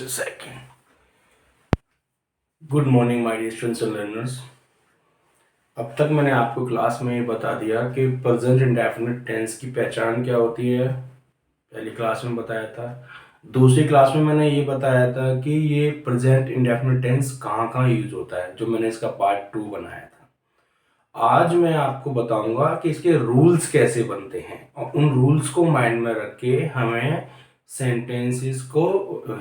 a second. Good morning my dear students and learners. अब तक मैंने आपको क्लास में ये बता दिया कि प्रेजेंट इंडेफिनिट टेंस की पहचान क्या होती है। पहली क्लास में बताया था। दूसरी क्लास में मैंने ये बताया था कि ये प्रेजेंट इंडेफिनिट टेंस कहाँ कहाँ यूज होता है, जो मैंने इसका पार्ट 2 बनाया था। आज मैं आपको बताऊंगा कि इसके रूल्स कैसे बनते हैं और उन रूल्स को माइंड में रख के हमें सेंटेंसेस को,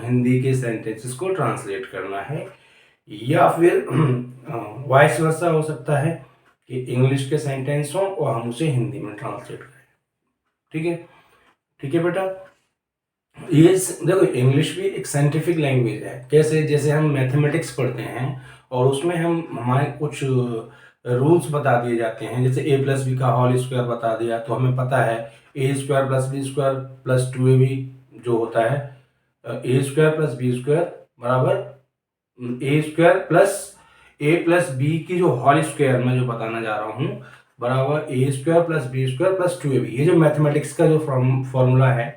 हिंदी के सेंटेंसेस को ट्रांसलेट करना है, या फिर वाइस वर्सा हो सकता है कि इंग्लिश के सेंटेंस हो और हम उसे हिंदी में ट्रांसलेट करें। ठीक है, ठीक है बेटा। ये देखो, इंग्लिश भी एक साइंटिफिक लैंग्वेज है। कैसे? जैसे हम मैथमेटिक्स पढ़ते हैं और उसमें हम हमारे कुछ रूल्स बता दिए जाते हैं। जैसे ए प्लस बी का होल स्क्वायर बता दिया तो हमें पता है A square plus B square plus 2ab जो होता है A square plus B square बराबर ए स्क्वायर प्लस बी की जो होल स्क्वायर मैं जो बताना जा रहा हूँ बराबर A square plus B square plus 2ab। ये जो मैथमेटिक्स का जो फॉर्मूला है,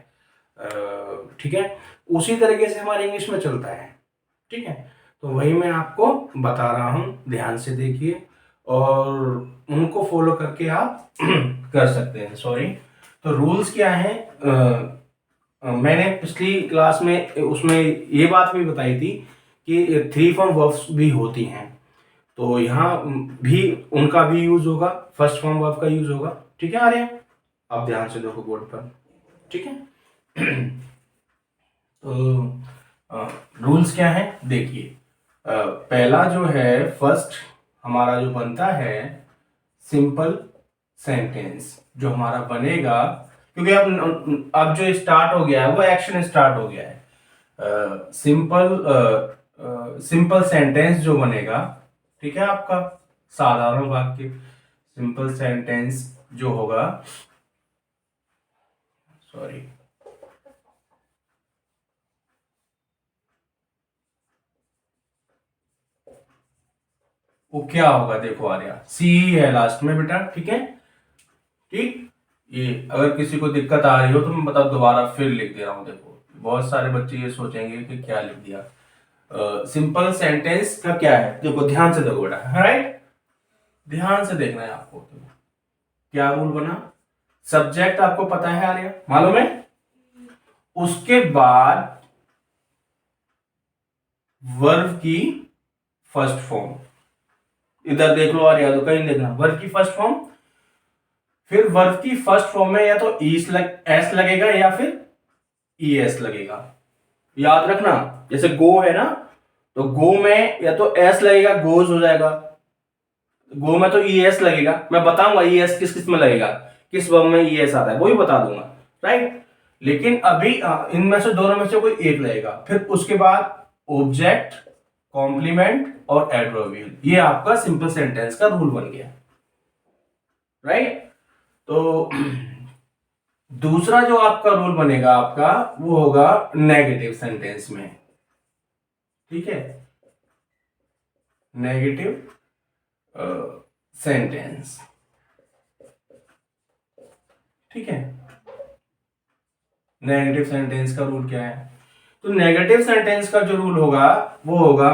ठीक है, उसी तरीके से हमारे इंग्लिश में चलता है। ठीक है, तो वही मैं आपको बता रहा हूँ, ध्यान से देखिए और उनको फॉलो करके आप कर सकते हैं। सॉरी, तो रूल्स क्या है? मैंने पिछली क्लास में उसमें ये बात भी बताई थी कि 3 फॉर्म वर्ब्स भी होती हैं, तो यहाँ भी उनका भी यूज होगा, फर्स्ट फॉर्म वर्ब का यूज होगा। ठीक है आर्या, आप ध्यान से देखो बोर्ड पर। ठीक है, तो रूल्स क्या है देखिए। पहला जो है, फर्स्ट हमारा जो बनता है सिंपल सेंटेंस जो हमारा बनेगा, क्योंकि अब जो स्टार्ट हो गया है वो एक्शन स्टार्ट हो गया है। सिंपल सेंटेंस जो बनेगा, ठीक है, आपका साधारण वाक्य सिंपल सेंटेंस जो होगा, सॉरी, वो क्या होगा देखो आर्या, सी है लास्ट में बेटा। ठीक है, ठीक। ये अगर किसी को दिक्कत आ रही हो तो मैं बता दोबारा फिर लिख दे रहा हूं। देखो बहुत सारे बच्चे ये सोचेंगे कि क्या लिख दिया। सिंपल सेंटेंस का क्या है, देखो ध्यान से देखो बेटा, राइट, ध्यान से देखना है आपको। देखो क्या रूल बना, सब्जेक्ट आपको पता है आर्या, मालूम है, उसके बाद वर्ब की फर्स्ट फॉर्म, इधर देख लो आर्या, तो कहीं देखना, वर्ब की फर्स्ट फॉर्म, फिर वर्ब की फर्स्ट फॉर्म में या तो एस लगेगा या फिर ई एस लगेगा। याद रखना, जैसे गो है ना, तो गो में या तो एस लगेगा, गोज हो जाएगा। गो में तो ई एस लगेगा, मैं बताऊंगा ई एस किस किस में लगेगा, किस वर्ब में ई एस आता है वो भी बता दूंगा, राइट। लेकिन अभी इनमें से दोनों में से कोई एक लगेगा। फिर उसके बाद ऑब्जेक्ट, कॉम्प्लीमेंट और एडवर्बियल। ये आपका सिंपल सेंटेंस का रूल बन गया, राइट। तो दूसरा जो आपका रूल बनेगा आपका, वो होगा नेगेटिव सेंटेंस में। ठीक है, नेगेटिव सेंटेंस, ठीक है। नेगेटिव सेंटेंस का रूल क्या है? तो नेगेटिव सेंटेंस का जो रूल होगा वो होगा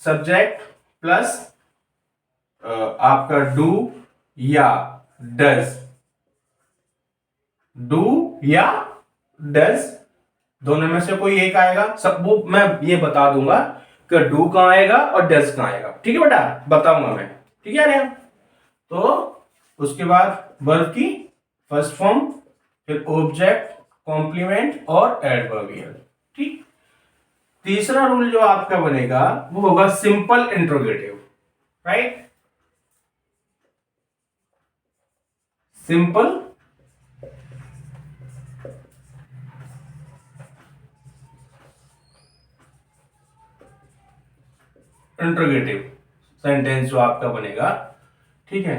सब्जेक्ट प्लस आपका डू या डज, डू या डज दोनों में से कोई एक आएगा। सब वो मैं ये बता दूंगा कि डू कहां आएगा और डज कहां आएगा। ठीक है बेटा, बताऊंगा मैं। ठीक है, तो उसके बाद वर्ब की फर्स्ट फॉर्म, फिर ऑब्जेक्ट, कॉम्प्लीमेंट और एडवर्बियल। ठीक। तीसरा रूल जो आपका बनेगा वो होगा simple interrogative, right. Simple interrogative sentence जो आपका बनेगा, ठीक है,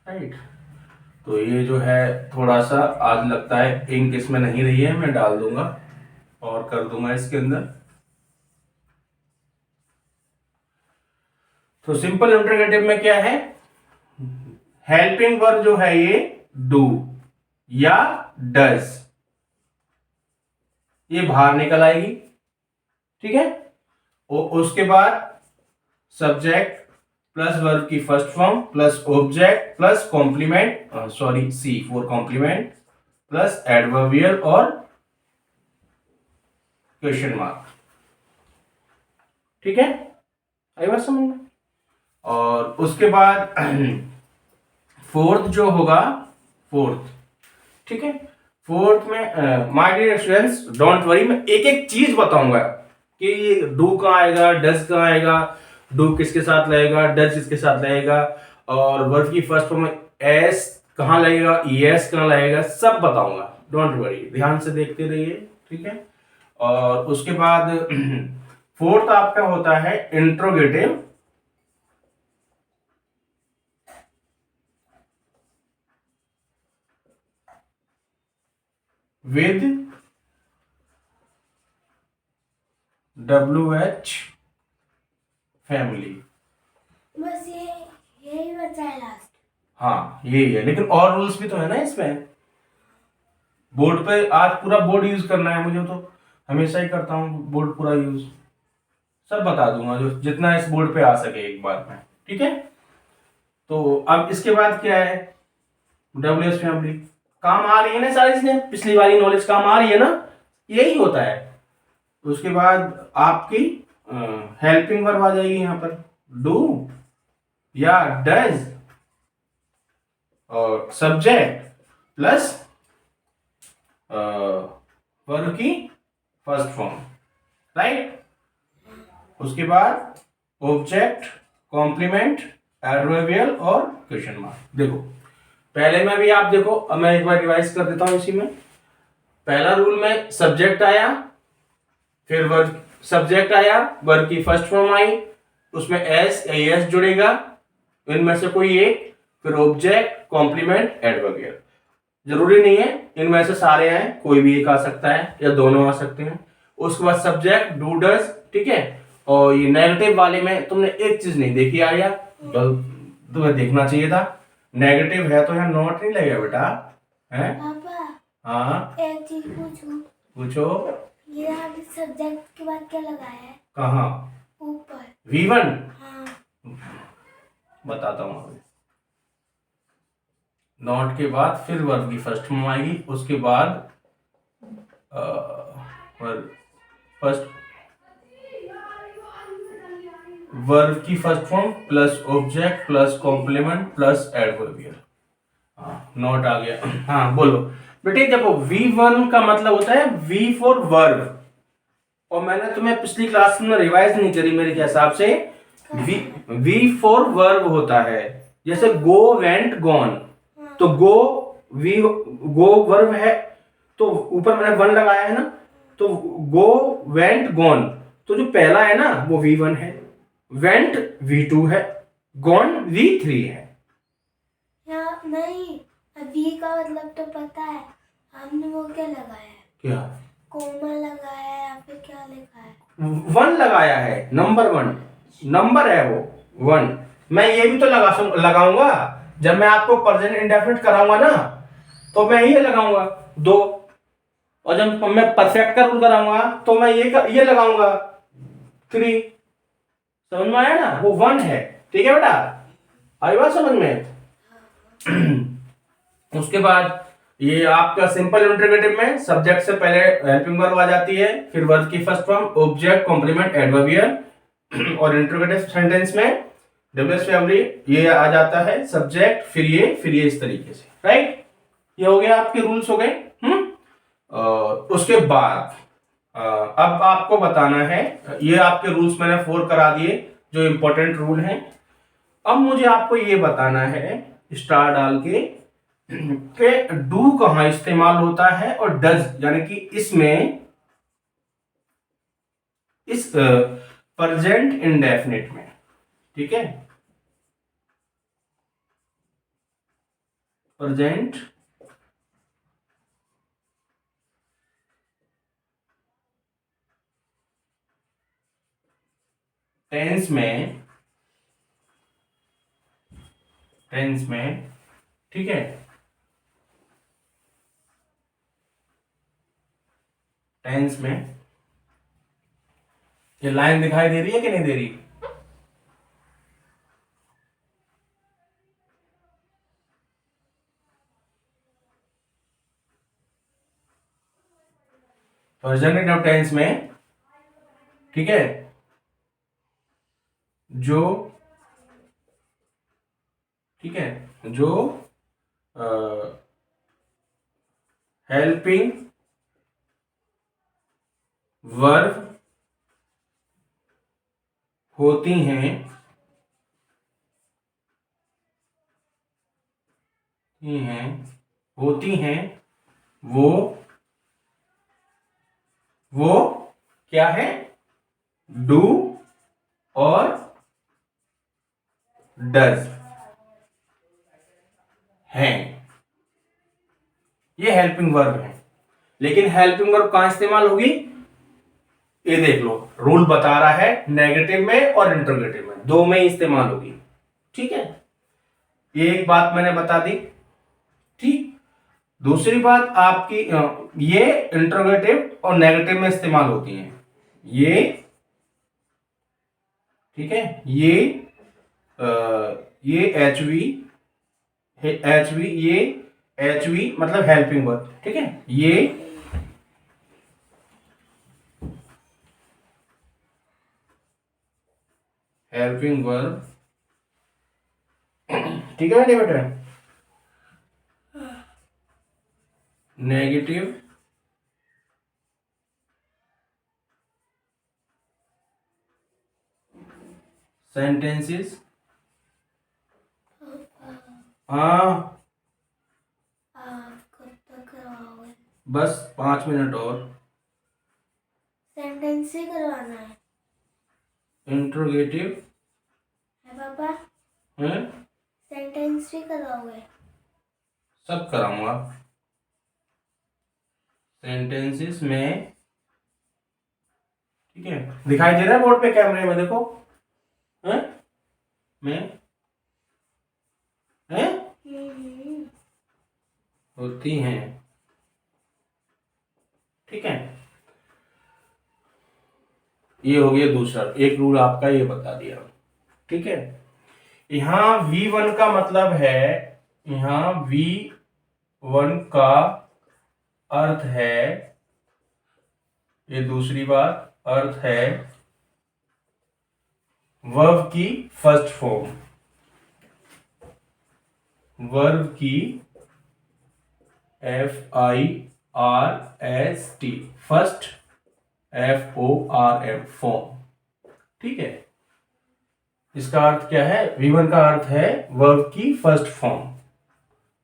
राइट। तो ये जो है थोड़ा सा आज लगता है इंक इसमें नहीं रही है, मैं डाल दूंगा और कर दूंगा इसके अंदर। तो सिंपल इंट्रोगेटिव में क्या है, हेल्पिंग वर्ब जो है ये डू या डज, ये बाहर निकल आएगी, ठीक है। उसके बाद सब्जेक्ट प्लस वर्ब की first form plus object plus complement, sorry C for complement plus adverbial और क्वेश्चन मार्क, ठीक है। आई बात समझ में। और उसके बाद फोर्थ जो होगा, फोर्थ, ठीक है। फोर्थ में my dear students don't worry, मैं एक एक चीज बताऊंगा कि ये डू कहाँ आएगा, डज कहाँ आएगा, डू किसके साथ लगेगा, डज किसके साथ लगेगा, और वर्ब की फर्स्ट फॉर्म में एस कहाँ लगेगा, एस कहाँ लगेगा, सब बताऊंगा। डोंट वरी, ध्यान से देखते रहिए, ठीक है। और उसके बाद फोर्थ आपका होता है इंट्रोगेटिव विद WH फैमिली। बस यही बचा है लास्ट। हाँ यही है, लेकिन और रूल्स भी तो है ना इसमें। बोर्ड पे आज पूरा बोर्ड यूज करना है मुझे, तो हमेशा ही करता हूँ बोर्ड पूरा यूज, सब बता दूंगा जो जितना इस बोर्ड पे आ सके एक बार में, ठीक है। तो अब इसके बाद क्या है, WH फैमिली काम आ रही है ना सारी, इसने पिछली वाली नॉलेज काम आ रही है ना, यही होता है। उसके बाद आपकी हेल्पिंग वर्ब आ जाएगी यहाँ पर, डू या डज और सब्जेक्ट प्लस वर्ब की फर्स्ट फॉर्म, राइट। उसके बाद ऑब्जेक्ट, कॉम्प्लीमेंट, एडवर्बियल और क्वेश्चन मार्क। देखो पहले में भी आप देखो, अब मैं एक बार रिवाइज कर देता हूं इसी में। पहला रूल में सब्जेक्ट आया, फिर वर्ब, सब्जेक्ट आया, वर्ब की फर्स्ट फॉर्म आई, उसमें एस एस जुड़ेगा, इनमें से कोई एक, फिर ऑब्जेक्ट, कॉम्प्लीमेंट, एडवर्बियल। जरूरी नहीं है इनमें से सारे हैं, कोई भी एक आ सकता है या दोनों आ सकते हैं। उसके बाद सब्जेक्ट डू डज, ठीक है। और ये नेगेटिव वाले में तुमने एक चीज नहीं देखी आया, तुम्हें देखना चाहिए था। नेगेटिव है तो यहाँ नॉट नहीं लगेगा बेटा, है। पापा हाँ एक चीज पूछूं? पूछो। ये आपने सब्जेक्ट के बाद क्या लगाया है? कहाँ? ऊपर V1 हाँ। बताता हूँ अभी। नॉट के बाद फिर वर्ब की फर्स्ट फॉर्म आएगी, उसके बाद फर्स्ट वर्ब की first form plus object plus complement plus adverbial. हाँ नॉट आ गया। हाँ बोलो बेटे, देखो V1 का मतलब होता है V फॉर वर्ब, और मैंने तुम्हें पिछली क्लास में रिवाइज नहीं करी मेरे हिसाब से। V फॉर वर्ब होता है, जैसे गो वेंट गॉन, तो गो वी गो वर्ब है, तो ऊपर मैंने वन लगाया है ना, तो गो वेंट गॉन, तो जो पहला है ना वो V1 है, वेंट V2 है, गॉन V3 है। या नहीं, अभी का मतलब तो पता है, हमने वो क्या लगाया है? क्या? कोमा लगाया है या फिर क्या लिखा है? वन लगाया है, नंबर वन, नंबर है वो वन। मैं ये भी तो लगाऊंगा जब मैं आपको प्रेजेंट इंडेफिनिट कराऊंगा ना, तो मैं ये लगाऊंगा दो, और जब मैं परफेक्ट का रूल कराऊंगा तो मैं ये लगाऊंगा थ्री। समझ में आया ना, वो वन है, ठीक है बेटा, आई बात समझ में। उसके बाद ये आपका सिंपल इंटरोगेटिव में सब्जेक्ट से पहले हेल्पिंग वर्ब आ जाती है, फिर वर्ब की first form, object, complement, adverbial. और इंटरोगेटिव सेंटेंस में WH फैमिली ये आ जाता है, सब्जेक्ट फिर ये इस तरीके से, राइट। ये हो गया, आपके रूल्स हो गए। उसके बाद अब आपको बताना है, ये आपके रूल्स मैंने 4 करा दिए जो इंपॉर्टेंट रूल हैं। अब मुझे आपको ये बताना है स्टार डाल के कि डू कहां इस्तेमाल होता है और डज, यानी कि इसमें इस प्रेजेंट इंडेफिनिट में, ठीक है, प्रेजेंट टेंस में, ठीक है, टेंस में ये लाइन दिखाई दे रही है कि नहीं दे रही? प्रेजेंट टेंस में, ठीक है, जो, ठीक है, जो हेल्पिंग वर्ब होती हैं, होती हैं, वो क्या है? डू और डज हैं। ये हेल्पिंग वर्ब है। लेकिन हेल्पिंग वर्ब कहां इस्तेमाल होगी? ये देख लो, रूल बता रहा है नेगेटिव में और इंटरोगेटिव में, दो में ही इस्तेमाल होगी। ठीक है, ये एक बात मैंने बता दी। ठीक, दूसरी बात आपकी ये इंटरोगेटिव और नेगेटिव में इस्तेमाल होती हैं। ये, ठीक है, ये एचवी, ये एचवी मतलब हेल्पिंग वर्ब। ठीक है, ये हेल्पिंग वर्ब। ठीक है नहीं बेटा? नेगेटिव सेंटेंसेस, हाँ आप कब तक करवाओगे? बस 5 मिनट और। सेंटेंस ही करवाना है इंट्रोगेटिव पापा? है, सेंटेंस भी करवाओगे? सब कराऊंगा। सेंटेंसेस में, ठीक है, दिखाई दे रहा है बोर्ड पे, कैमरे में देखो, हैं? में हैं? होती हैं। ठीक है, ये हो गया दूसरा एक रूल आपका, ये बता दिया। ठीक है, यहां V1 का मतलब है, यहां V1 का अर्थ है, ये दूसरी बात, अर्थ है वर्ब की फर्स्ट फॉर्म, वर्ब की FIRST, फर्स्ट FORM फॉर्म। ठीक है, इसका अर्थ क्या है? V1 का अर्थ है वर्ब की फर्स्ट फॉर्म,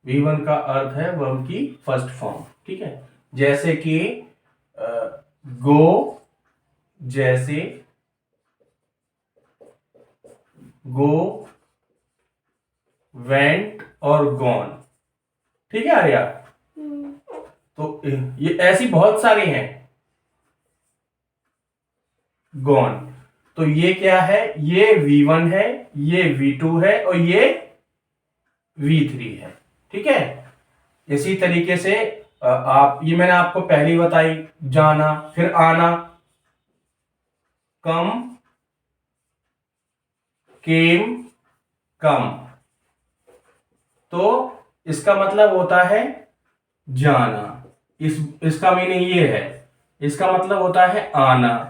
V1 का अर्थ है वर्ब की फर्स्ट फॉर्म। ठीक है, जैसे कि गो, जैसे गो, वेंट और गॉन। ठीक है आर्या? तो ये ऐसी बहुत सारी हैं। गॉन, तो ये क्या है? ये V1 है, ये V2 है और ये V3 है। ठीक है, इसी तरीके से आप, ये मैंने आपको पहली बताई, जाना, फिर आना, कम, केम, कम। तो इसका मतलब होता है जाना, इसका मीनिंग ये है, इसका मतलब होता है आना।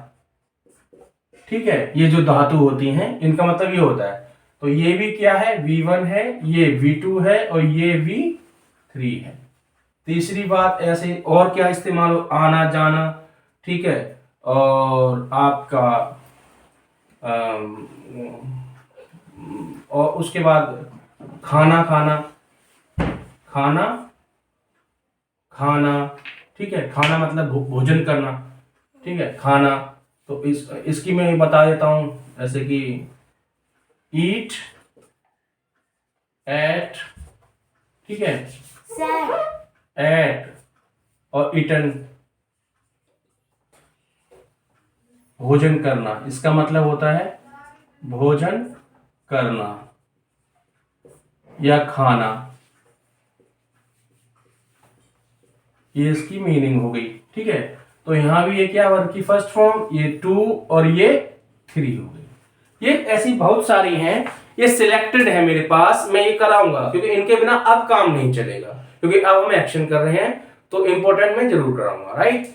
ठीक है, ये जो धातु होती हैं इनका मतलब ये होता है। तो ये भी क्या है? V1 है, ये V2 है और ये V3 है। तीसरी बात ऐसे और क्या इस्तेमाल, आना जाना। ठीक है, और आपका और उसके बाद खाना खाना, खाना खाना। ठीक है, खाना मतलब भोजन करना। ठीक है, खाना। तो इसकी मैं बता देता हूं, जैसे कि ईट, एट, ठीक है, एट और ईटन, भोजन करना। इसका मतलब होता है भोजन करना या खाना, ये इसकी मीनिंग हो गई। ठीक है, तो यहाँ भी ये क्या वर्ब की फर्स्ट फॉर्म, ये 2 और ये 3 हो गई। ये ऐसी बहुत सारी हैं, ये सिलेक्टेड है मेरे पास, मैं ये कराऊंगा क्योंकि इनके बिना अब काम नहीं चलेगा, क्योंकि अब हम एक्शन कर रहे हैं तो इंपॉर्टेंट मैं जरूर कराऊंगा, राइट।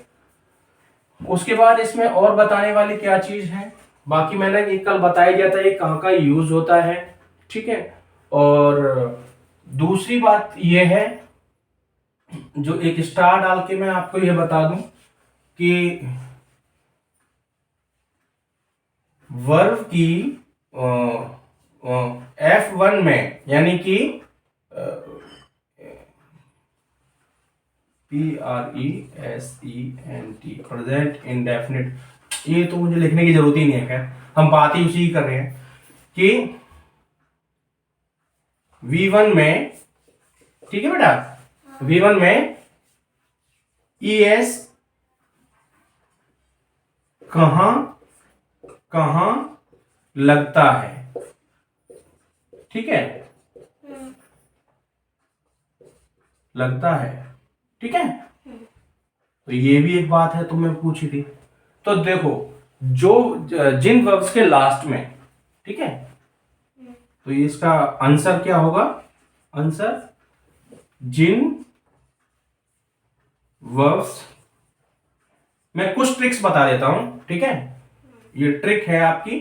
उसके बाद इसमें और बताने वाली क्या चीज है, बाकी मैंने ये कल बताया गया था ये कहाँ का यूज होता है, ठीक है। और दूसरी बात ये है, जो एक स्टार डाल के मैं आपको ये बता दूं कि वर्ब की F1 में, यानी कि PRESENT प्रेजेंट इंडेफिनिट, ये तो मुझे लिखने की जरूरत ही नहीं है, खैर हम बात ही उसी की कर रहे हैं कि V1 में, ठीक है बेटा, V1 में ES कहां कहां लगता है, ठीक है, लगता है, ठीक है। तो ये भी एक बात है तुमने पूछी थी। तो देखो, जो जिन वर्ब्स के लास्ट में, ठीक है, तो इसका आंसर क्या होगा, आंसर जिन वर्ब्स, मैं कुछ ट्रिक्स बता देता हूं, ठीक है। ये ट्रिक है आपकी,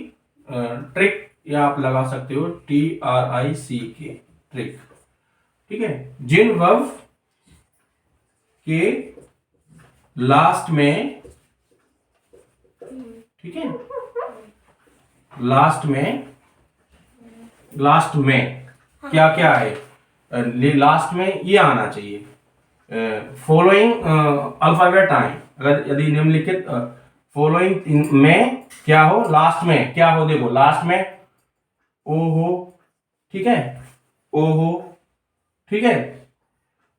ट्रिक या आप लगा सकते हो TRICK, ट्रिक, ठीक है। जिन वर्ब के लास्ट में, ठीक है, लास्ट में क्या क्या है, लास्ट में ये आना चाहिए, फॉलोइंग अल्फाबेट आए, अगर यदि निम्नलिखित फॉलोइंग में क्या हो, लास्ट में क्या हो, देखो लास्ट में ओ हो, ठीक है, ओ हो, ठीक है,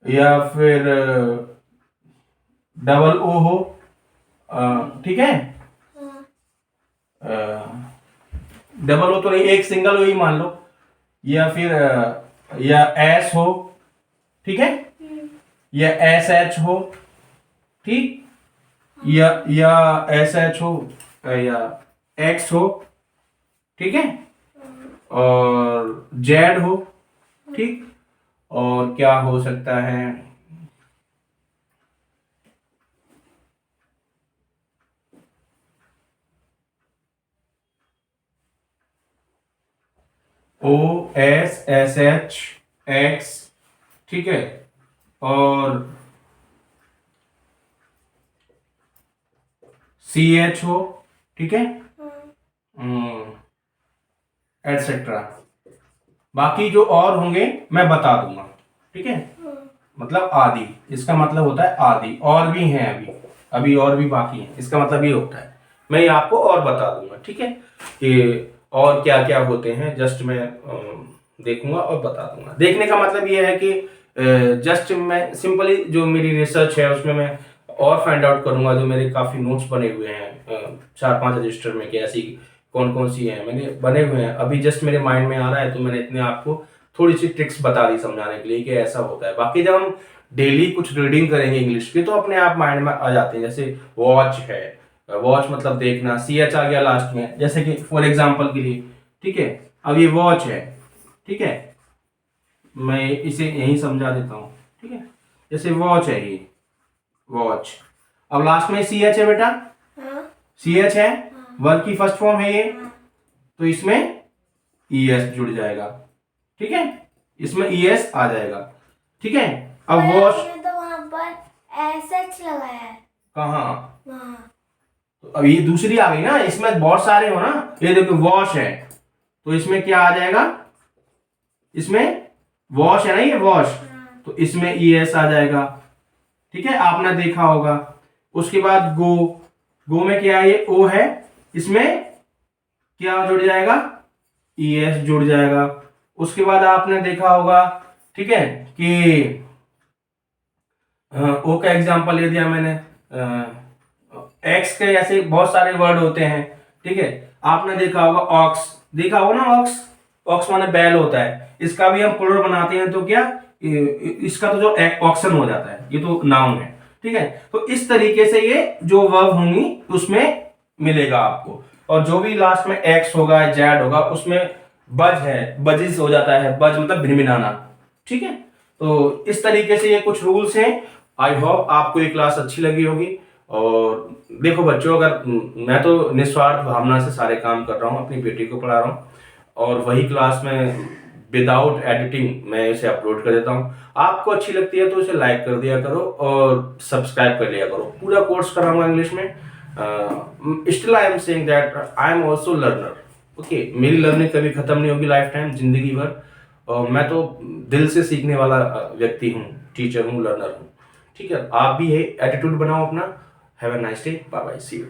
या फिर डबल ओ हो, ठीक है, डबल ओ तो नहीं, एक सिंगल ओ ही मान लो, या फिर या एस हो, ठीक है, या एस एच हो, ठीक, या एस एच हो, या एक्स हो, ठीक है, और जेड हो, ठीक, और क्या हो सकता है, O S S H X, ठीक है, और सी एच हो, ठीक है, एटसेट्रा। बाकी जो और होंगे मैं बता दूंगा, ठीक है, मतलब आदि, इसका मतलब होता है आदि, और भी हैं अभी और भी बाकी हैं, इसका मतलब ये होता है, मैं ये आपको और बता दूंगा, ठीक है, कि और क्या क्या होते हैं, जस्ट मैं देखूंगा और बता दूंगा। देखने का मतलब ये है कि जस्ट मैं सिंपली जो मेरी रिसर्च है उसमें मैं और फाइंड आउट करूंगा, जो मेरे काफी नोट्स बने हुए हैं 4-5 रजिस्टर में, कि ऐसी कौन कौन सी हैं मैंने बने हुए हैं, अभी जस्ट मेरे माइंड में आ रहा है, तो मैंने इतने आपको थोड़ी सी ट्रिक्स बता दी समझाने के लिए कि ऐसा होता है। बाकी जब हम डेली कुछ रीडिंग करेंगे इंग्लिश की तो अपने आप माइंड में आ जाते हैं, जैसे वॉच है, वॉच मतलब देखना, सी एच आ गया लास्ट में, जैसे कि फॉर एग्जाम्पल के लिए, ठीक है, अब ये वॉच है, ठीक है, मैं इसे यही समझा देता हूँ, ठीक है, जैसे वॉच है ये वॉच, अब लास्ट में सी एच है बेटा, सी एच है, वर्ब की फर्स्ट फॉर्म है ये, तो इसमें ई एस जुड़ जाएगा, ठीक है, इसमें ई एस आ जाएगा, ठीक है। अब वॉश तो वहां पर एस एच लगाया है, कहाँ, वहां, तो अब ये दूसरी आ गई ना, इसमें बहुत सारे हो ना, ये देखो वॉश है, तो इसमें क्या आ जाएगा, इसमें वॉश है ना, ये वॉश, तो इसमें ई एस आ जाएगा, ठीक है, आपने देखा होगा। उसके बाद गो, गो में क्या है, ये ओ है, इसमें क्या जुड़ जाएगा, ई एस जुड़ जाएगा। उसके बाद आपने देखा होगा, ठीक है, कि ओ का एग्जांपल ले दिया मैंने, एक्स के ऐसे बहुत सारे वर्ड होते हैं, ठीक है, आपने देखा होगा ऑक्स, देखा होगा ना ऑक्स, ऑक्स माने बैल होता है, इसका भी हम प्लूरल बनाते हैं तो क्या, इसका तो जो ऑक्सन हो जाता है, ये तो नाउन है, ठीक है। तो इस तरीके से ये जो वर्ब होंगी उसमें मिलेगा आपको, और जो भी लास्ट में एक्स होगा जेड होगा उसमें बज है, बजिस हो जाता है, बज मतलब भिनभिनाना, ठीक है। तो इस तरीके से ये कुछ रूल्स हैं। आई होप आपको ये क्लास अच्छी लगी होगी। और देखो बच्चों, अगर मैं तो निस्वार्थ भावना से सारे काम कर रहा हूँ, अपनी बेटी को पढ़ा रहा हूँ, और वही क्लास में विदाउट एडिटिंग मैं इसे अपलोड कर देता हूँ। आपको अच्छी लगती है तो इसे लाइक कर दिया करो और सब्सक्राइब कर लिया करो। पूरा कोर्स कराऊंगा इंग्लिश में। Still I am saying that I am also learner. Okay, मेरी लर्निंग कभी खत्म नहीं होगी लाइफ टाइम, जिंदगी भर। और मैं तो दिल से सीखने वाला व्यक्ति हूँ, टीचर हूँ, लर्नर हूँ, ठीक है। आप भी ये एटीट्यूड बनाओ अपना। Have a nice day, bye bye, see you.